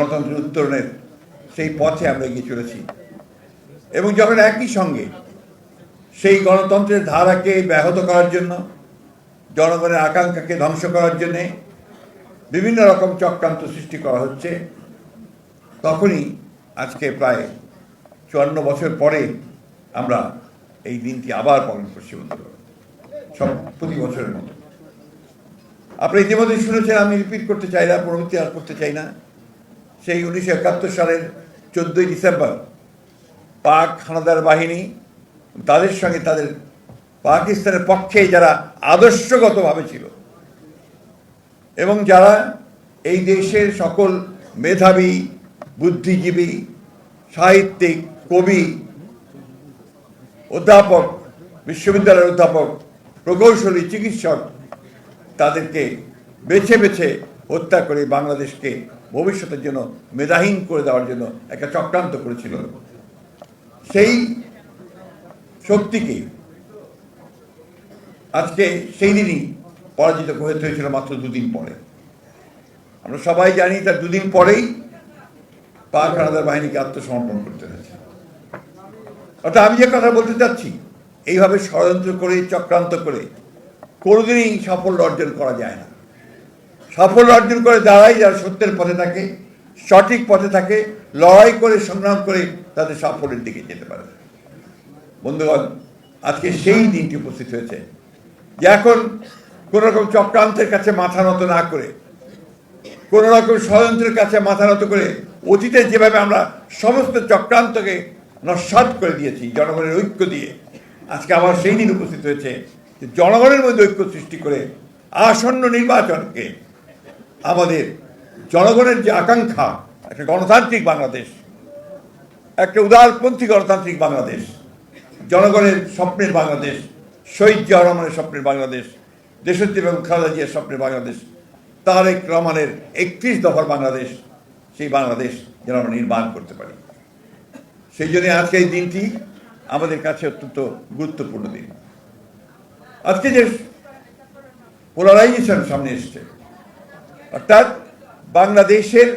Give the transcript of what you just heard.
গণতন্ত্রের উত্তরণের সেই পথে আমরা এগিয়ে চলেছি। এবং যখন একই সঙ্গে সেই গণতন্ত্রের ধারাকে ব্যাহত করার জন্য, জনগণের আকাঙ্ক্ষাকে ধ্বংস করার জন্যে বিভিন্ন রকম চক্রান্ত সৃষ্টি করা হচ্ছে, তখনই আজকে প্রায় 54 বছর পরে আমরা এই দিনটি আবার পালন করছি বন্ধুরা, সব প্রতি বছরের মতো। আপনারা ইতিমধ্যে শুনেছেন, আমি রিপিট করতে চাই না, পুনরাবৃত্তি আর করতে চাই না। সেই 1971 সালের 14ই ডিসেম্বর পাক হানাদার বাহিনী তাদের সঙ্গে তাদের পাকিস্তানের পক্ষে যারা আদর্শগতভাবে ছিল এবং যারা এই দেশের সকল মেধাবী, বুদ্ধিজীবী, সাহিত্যিক, কবি, অধ্যাপক, বিশ্ববিদ্যালয়ের অধ্যাপক, প্রকৌশলী, চিকিৎসক, তাদেরকে বেছে বেছে হত্যা করে বাংলাদেশকে ভবিষ্যতের জন্য মেধাহীন করে দেওয়ার জন্য একটা চক্রান্ত করেছিল। সেই শক্তিকে আজকে সেই দিনই পরাজিত করতে হয়েছিল মাত্র 2 দিন পরে। আমরা সবাই জানি তার 2 দিন পরেই পাক হানাদার বাহিনীকে আত্মসমর্পণ করতে হয়েছে। অর্থাৎ আমি যে কথা বলতে চাচ্ছি, এইভাবে ষড়যন্ত্র করে, চক্রান্ত করে কোনোদিনই সাফল্য অর্জন করা যায় না। সাফল্য অর্জন করে যারাই, যারা সত্যের পথে থাকে, সঠিক পথে থাকে, লড়াই করে, সংগ্রাম করে তাদের সাফল্যের দিকে যেতে পারে। বন্ধুগণ, আজকে সেই দিনটি উপস্থিত হয়েছে যে এখন কোন রকম চক্রান্তের কাছে মাথা নত না করে, কোন রকম ষড়যন্ত্রের কাছে মাথা নত করে, অতীতে যেভাবে আমরা সমস্ত চক্রান্তকে নস্যাৎ করে দিয়েছি জনগণের ঐক্য দিয়ে, আজকে আবার সেই দিন উপস্থিত হয়েছে যে জনগণের মধ্যে ঐক্য সৃষ্টি করে আসন্ন নির্বাচনকে আমাদের জনগণের যে আকাঙ্ক্ষা, একটা গণতান্ত্রিক বাংলাদেশ, একটা উদারপন্থী গণতান্ত্রিক বাংলাদেশ, জনগণের স্বপ্নের বাংলাদেশ, শহীদ জিয়াউর রহমানের স্বপ্নের বাংলাদেশ, দেশনেত্রী বেগম খালেদা জিয়ার স্বপ্নের বাংলাদেশ, তারেক রহমানের 31 দফার বাংলাদেশ, সেই বাংলাদেশ যেন আমরা নির্মাণ করতে পারি। সেই জন্য আজকে এই দিনটি আমাদের কাছে অত্যন্ত গুরুত্বপূর্ণ দিন। আজকে যে পোলারাইজেশন সামনে এসছে, অর্থাৎ বাংলাদেশের